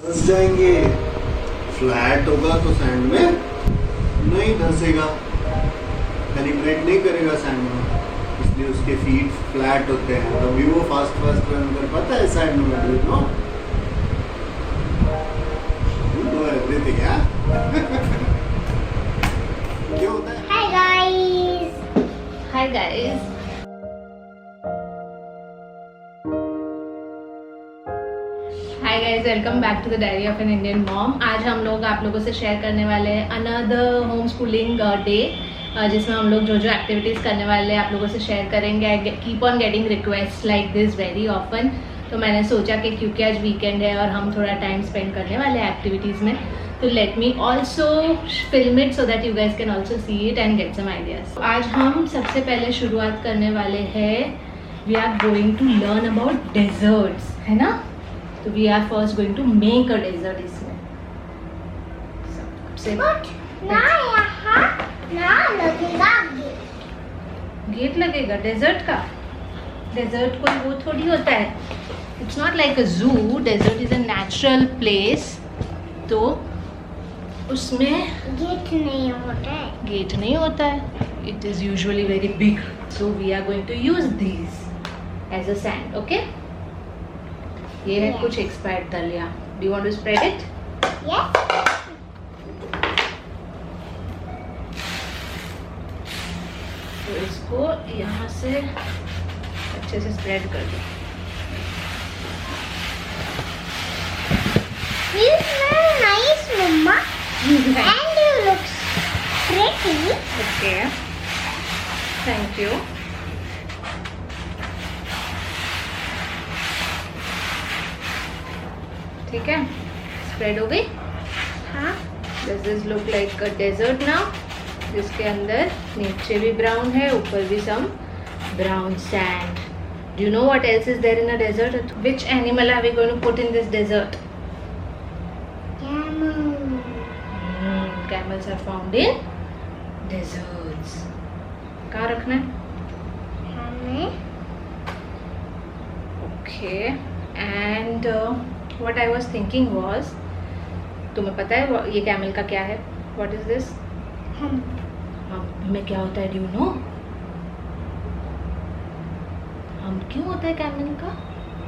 धंस जाएंगे। फ्लैट होगा तो सैंड में नहीं धंसेगा, पेनिट्रेट नहीं करेगा सैंड में, इसलिए उसके फीट फ्लैट होते हैं, तभी वो फास्ट रन कर पाता है सैंड में। Do you know? You know everything यार। क्या होता है? Hi guys. Hi guys, hi guys, welcome back to the diary of an Indian mom. आज हम लोग आप लोगों से शेयर करने वाले हैं अनदर होम स्कूलिंग डे, जिसमें हम लोग जो जो एक्टिविटीज़ करने वाले हैं आप लोगों से शेयर करेंगे। I keep on getting request like this very often, तो मैंने सोचा कि क्योंकि आज वीकेंड है और हम थोड़ा टाइम स्पेंड करने वाले हैं एक्टिविटीज़ में, तो let me also film it so that you guys can also see it and get some ideas. आज हम सबसे पहले शुरुआत करने वाले हैं, we are going to learn about deserts, है ना? तो we are first going to make a desert इसमें। सबसे ना यहाँ ना लगेगा गेट लगेगा डेजर्ट का। डेजर्ट कोई वो थोड़ी होता है, it's not like a zoo. Desert is a natural place, तो उसमें गेट नहीं होता है। गेट नहीं होता है, it is usually very big, so we are going to use this as a sand. Okay, ये है Yes. कुछ एक्सपायर्ड दलिया। Do you want to spread it? Yes. तो इसको यहाँ से अच्छे से स्प्रेड कर दो। This is very nice, Mama. And you look pretty. Okay, thank you. ठीक है, स्प्रेड हो गई। हाँ. Does this look like a desert now? जिसके अंदर नीचे भी ब्राउन है, ऊपर भी some brown sand. Do you know what else is there in a desert? Which animal are we going to put in this desert? Camel. Camels are found in deserts. कहाँ रखना है? हमें Okay, and what I was thinking was, तुम्हें पता है ये camel का क्या है? What is this? में क्या होता है? Do you know? क्यों होता है कैमल का,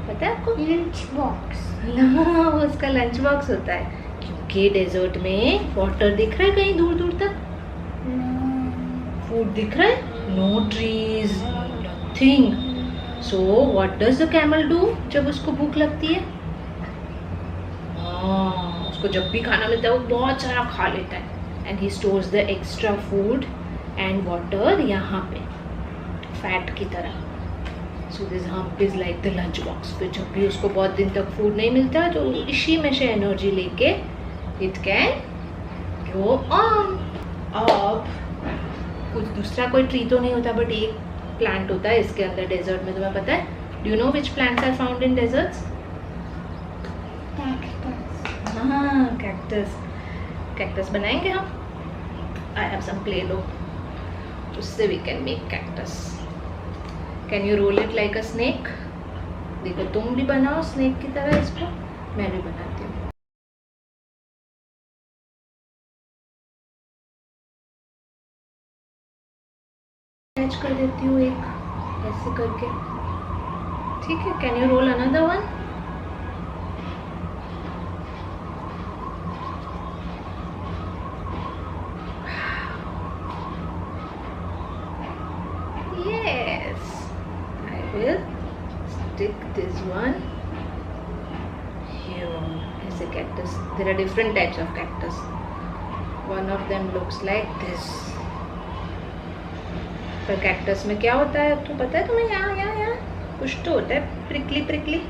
पता है आपको? Lunch box. ना, वो उसका लंच बॉक्स होता है, क्योंकि डेजर्ट में वाटर दिख रहा है कहीं दूर दूर तक, फूड दिख रहा है, no trees, nothing. So what does the camel do जब उसको भूख लगती है? उसको जब भी खाना मिलता है वो बहुत सारा खा लेता है, and he stores the extra food and water यहाँ पे फैट की तरह। So this hump is like the lunch box. फिर जब भी उसको बहुत दिन तक फूड नहीं मिलता तो इसी में से एनर्जी लेके इट कैन गो ऑन। अब कुछ दूसरा कोई ट्री तो नहीं होता, बट एक प्लांट होता है इसके अंदर डेजर्ट में, तुम्हें पता है? Do you know which plants are found in deserts? हाँ, कैक्टस। कैक्टस बनाएंगे हम। I have some play dough, उससे we can make cactus. Can you roll it like a snake? देखो, तुम भी बनाओ स्नेक की तरह इसको, मैं भी बनाती हूँ। अटैच कर देती हूँ एक, ऐसे करके। ठीक है, can you roll another one? Stick this one here as a cactus. There are different types of cactus. One of them looks like this. पर कैक्टस में क्या होता है तो पता है तुम्हें? यहाँ कुछ तो होता है, prickly.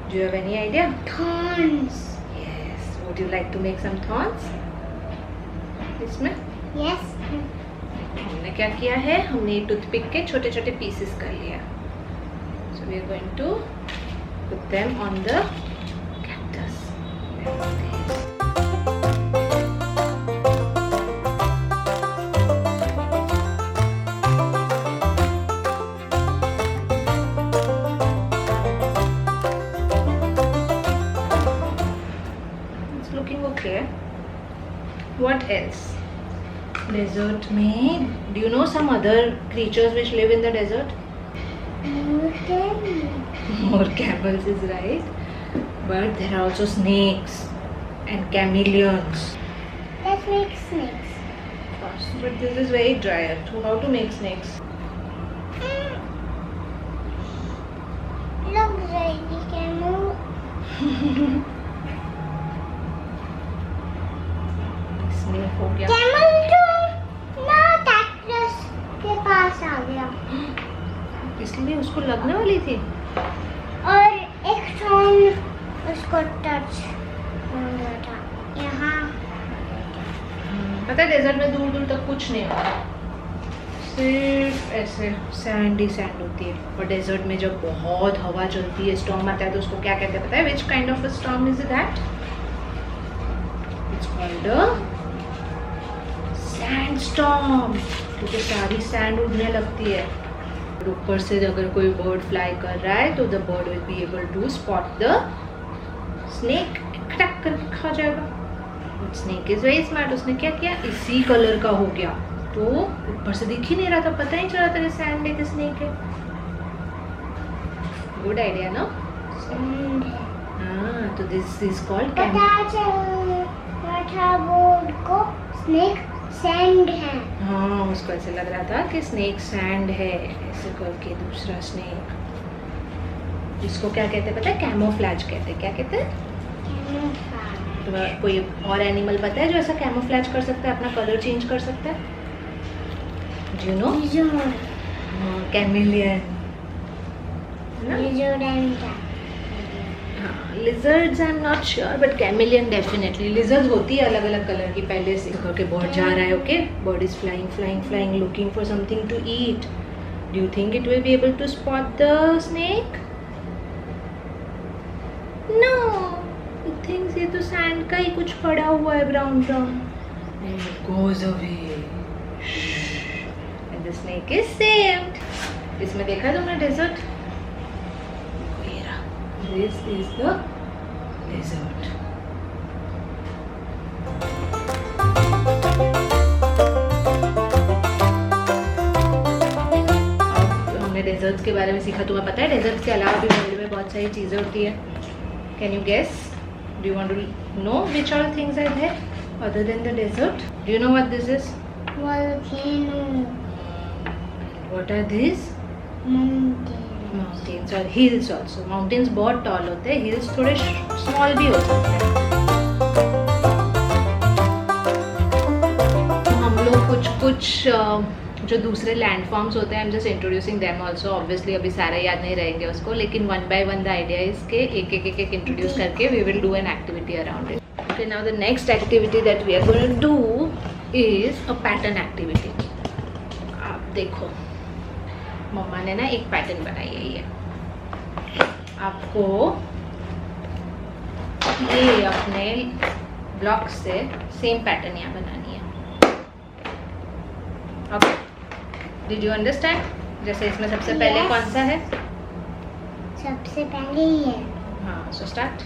Do you have any idea? Thorns. Yes. Would you like to make some thorns? इसमें Yes. हमने क्या किया है, हमने टूथपिक के छोटे छोटे पीसेस कर लिया। So we are going to put them on the cactus. looking okay. What else? Desert में, do you know some other creatures which live in the desert? More camels is right, but there are also snakes and chameleons. Let's make snakes. But this is very dry. So how to make snakes? Look, Zaidi can move. Snake हो गया. Camel तो ना cactus के पास आ गया इसलिए उसको लगने वाली थी. और एक stone उसको टच हो गया था यहाँ. पता है डेजर्ट में दूर दूर तक कुछ नहीं होता, सिर्फ ऐसे सैंड ही सैंड होती है. और डेजर्ट में जब बहुत हवा चलती है, स्टॉर्म आता है, तो उसको क्या कहते हैं पता है? Which kind of a storm is that? It's called a sand storm, क्योंकि सारी सैंड उड़ने लगती है. और ऊपर से अगर कोई बर्ड फ्लाई कर रहा है तो the bird will be able to spot the snake, खटक कर खा जाएगा. Snake is very smart. उसने क्या किया? इसी कलर का हो गया, तो ऊपर से दिख ही नहीं रहा था, पता ही चला था कि सैंड है कि स्नेक है. गुड आइडिया ना? हाँ, तो दिस इज कॉल्ड पता चला था बोर्ड को स्नेक सैंड है. हाँ, उसको ऐसे लग रहा था कि स्नेक सैंड है, ऐसे करके दूसरा स्नेक. इसको क्या कहते हैं पता है? कैमोफ्लैज कहते हैं. क्या कहते हैं? तो कोई और एनिमल पता है जो ऐसा कैमोफ्लैज कर सकता है, अपना कलर चेंज कर सकता है? Do you know? Chameleon. Lizards I am not sure, but chameleon definitely. Lizards होती है अलग अलग कलर की. पहले से करके बर्ड जा रहा है, okay, bird is flying flying flying looking for something to eat. Do you think it will be able to spot the snake? No, it thinks ये तो सैंड का ही कुछ पड़ा हुआ है, brown brown. And it goes away. And the snake is saved. इसमें देखा तुमने desert? This is the desert. हमने डेजर्ट्स के बारे में सीखा. तुम्हें पता है डेजर्ट्स के अलावा भी वर्ल्ड में बहुत सारी चीज़ें होती है. Can you guess? Do you want to know which all things are there other than the desert? Do you know what this is? Volcano. What are this? Mountains और हिल्स ऑल्सो. माउंटेन्स बहुत tall होते हैं, hills थोड़े small भी हो सकते हैं. हम लोग कुछ जो दूसरे लैंडफॉर्म्स होते हैं, I am just introducing them also. Obviously अभी सारा याद नहीं रहेंगे उसको, लेकिन one by one the idea is के एक इंट्रोड्यूस करके we will do an activity around it. Okay, now the next activity that we are going to do is a pattern activity. आप देखो, मम्मा ने ना एक पैटर्न बनाई है. ये आपको ये अपने ब्लॉक से सेम पैटर्न यहाँ बनानी है. Okay, did you understand? जैसे इसमें सबसे पहले कौन सा है? सबसे पहले ही है. हाँ, सो स्टार्ट.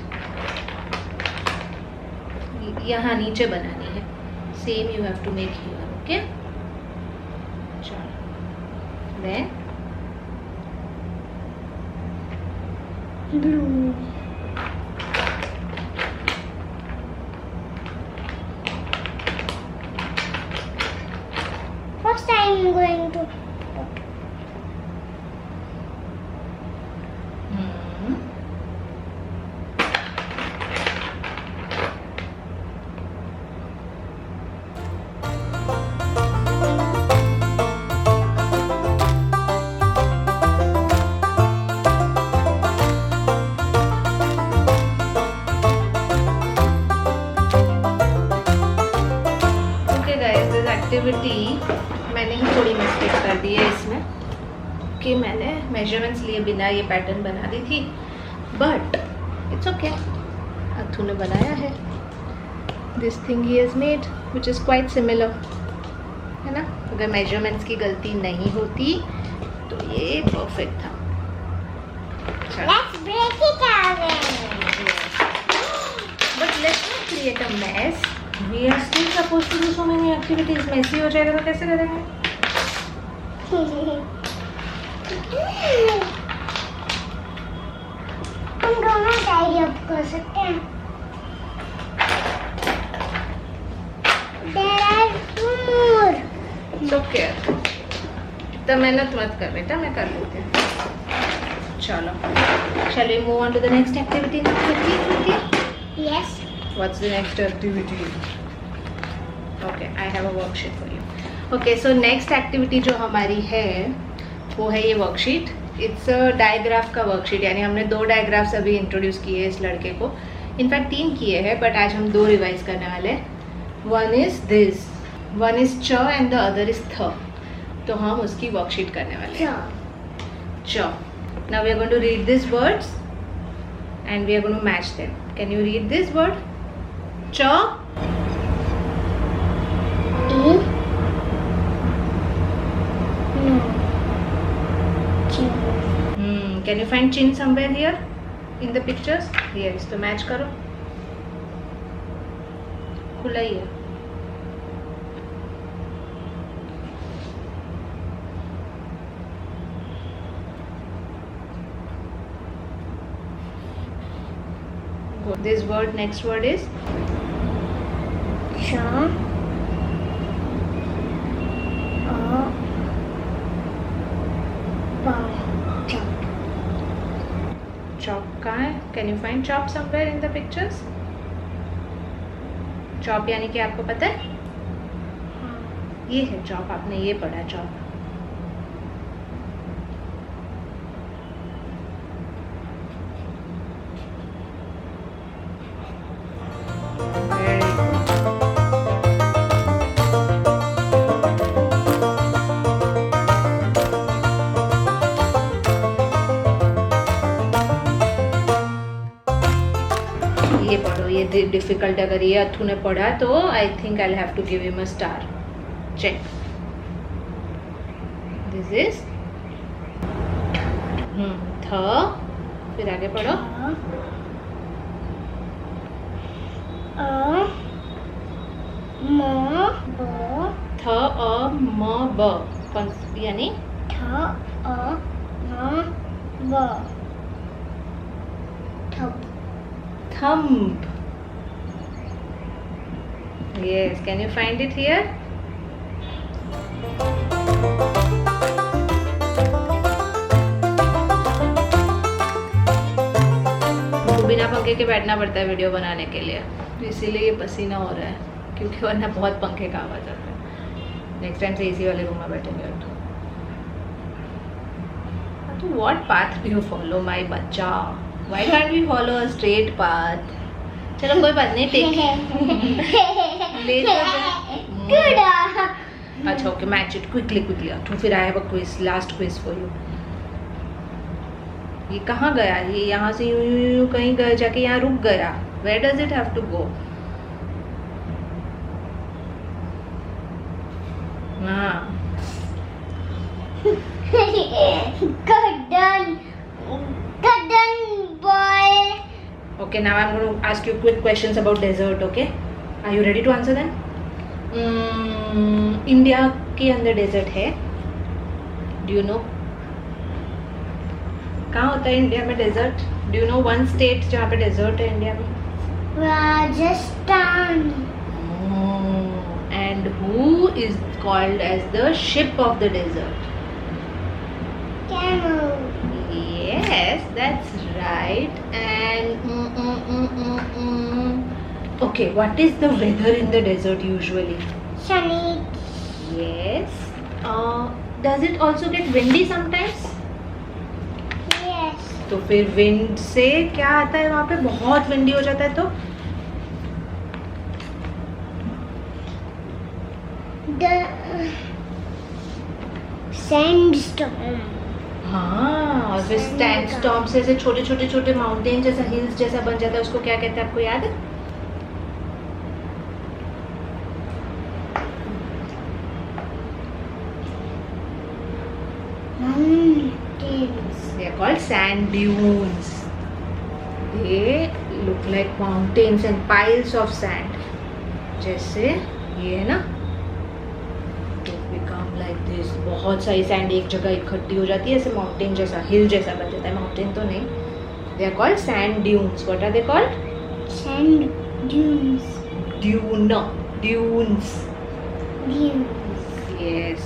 यहाँ नीचे बनानी है. Same you have to make here. Okay, चलो. Then blue. First I'm going to activity मैंने ही थोड़ी मिस्टेक कर दी है इसमें कि मैंने मेजरमेंट्स लिए बिना ये पैटर्न बना दी थी, बट इट्स ओके. अथु ने बनाया है. This thing he has made which is quite similar, है ना? अगर मेजरमेंट्स की गलती नहीं होती तो ये परफेक्ट था. let's break it again. But let's not create a mess. We are still supposed to do so many activities. Messy हो जाएगा तो कैसे करेंगे? हम दोनों टाइडी अप कर सकते हैं. There are two more. It's okay. इतना मेहनत मत कर बेटा, मैं कर लेती हूँ. चलो. Shall we move on to the next activity now quickly? Yes. What's the next activity? Okay, I have a worksheet for you. Okay, so next activity जो हमारी है वो है ये worksheet. It's a diagraph का worksheet, यानी हमने 2 diagraphs अभी introduce किए हैं इस लड़के को. इनफैक्ट 3 किए हैं, but आज हम 2 रिवाइज करने वाले हैं. One is this, one is ch and the other is th. तो हम उसकी worksheet करने वाले हैं. Ch. Now we are going to read these words and we are going to match them. Can you read this word? Ch. E. No. Chin. Can you find chin somewhere here in the pictures? Yes. तो match करो. खुला ही है. This word, next word is Cha. Chop. chop. कहाँ है? Can you find chop somewhere in the pictures? Chop यानी कि आपको पता है? ये है chop. आपने ये पढ़ा chop. ये पढ़ो, ये डिफिकल्ट. अगर ये अथु ने पढ़ा तो I think I have to give him a star. Check. This is थ. फिर आगे पढ़ो. थ अ म ब. यानी thumb. Yes, can you find it here? बिना पंखे के बैठना पड़ता है वीडियो बनाने के लिए, तो इसीलिए ये पसीना हो रहा है, क्योंकि वरना बहुत पंखे का आवाज आता है. नेक्स्ट टाइम से एसी वाले रूम में बैठेंगे. तो what path do you follow my बच्चा? Why can't we follow a straight path? चलो कोई बात नहीं. Take Good. अच्छा ओके. Match it quickly. तो फिर I have a quiz, last quiz for you. ये कहाँ गया? ये यहाँ से यूं कहीं गया, जाके यहाँ रुक गया. Where does it have to go? हाँ. Good done, boy. Okay, now I'm going to ask you quick questions about desert. Okay, are you ready to answer them? India के अंदर डेजर्ट है. Do you know? कहाँ होता है India में desert? Do you know one state जहाँ पे desert है इंडिया में? Rajasthan. And who is called as the ship of the desert? Camel. Yes, that's right. And okay, what is the weather in the desert usually? Sunny. Yes. Does it also get windy sometimes? Yes. तो फिर wind से क्या आता है वहाँ पे? बहुत windy हो जाता है तो? The sandstorm. हाँ, और फिर सैंडस्टॉर्म से ऐसे छोटे माउंटेन जैसा, हिल्स जैसा बन जाता है. उसको क्या कहते हैं, आपको याद है? Mountains. They are called sand dunes. They look like mountains and piles of sand. जैसे ये है ना, to become like this. बहुत सारी सैंड एक जगह इकट्ठी हो जाती है, ऐसे माउंटेन जैसा, हिल जैसा बन जाता है. माउंटेन तो नहीं, they are called sand dunes. What are they called? Sand dunes. Dunes. Dunes. Yes.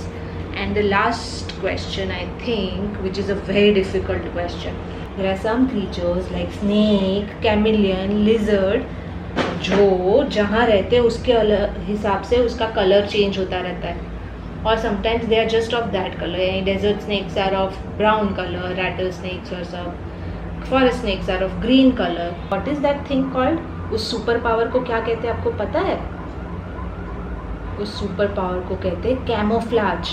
And the last question, I think, which is a very difficult question. There are some creatures like snake, chameleon, lizard, जो जहाँ रहते हैं उसके हिसाब से उसका colour change होता रहता है. और sometimes they are just of that color. Desert snakes are of brown color, rattlesnakes are of, forest snakes are of green color. What is that thing called? उस सुपर पावर को क्या कहते हैं, आपको पता है? उस सुपर पावर को कहते हैं कैमोफ्लाज.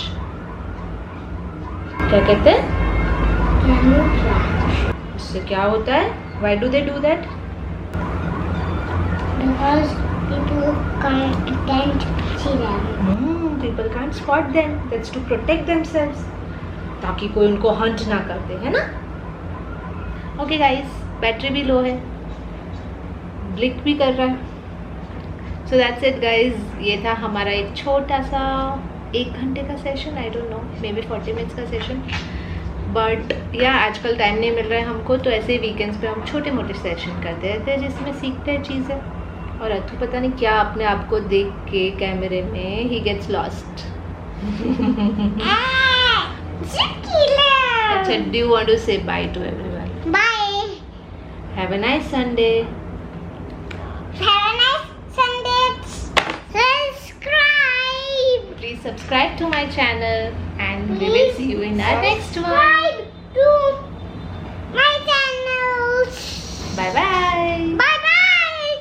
क्या कहते हैं? Camouflage. इससे क्या होता है? Why do they do that? Because people can't see them. People can't spot them. That's to protect themselves. ताकि कोई उनको हंट ना कर दे, है ना? Okay guys, बैटरी भी लो है, ब्लिक भी कर रहा है. So that's it guys. ये था हमारा एक छोटा सा 1 घंटे का session. I don't know, may be 40 minutes का सेशन. बट या आजकल टाइम नहीं मिल रहा है हमको, तो ऐसे ही वीकेंड्स पे हम छोटे मोटे सेशन करते रहते हैं जिसमें सीखते हैं चीज़ें. और अथु पता नहीं क्या अपने आप को देख के कैमरे में ही गेट्स लॉस्ट. अच्छा, डू यू वांट टू से by two everyone? Bye. Have a nice Sunday. Have a nice Sunday. Subscribe. Please subscribe to my channel and we will see you in our next one. Subscribe to my channel. Bye bye. Bye bye.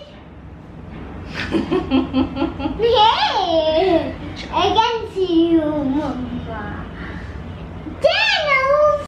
Hey, I can see you, Mama.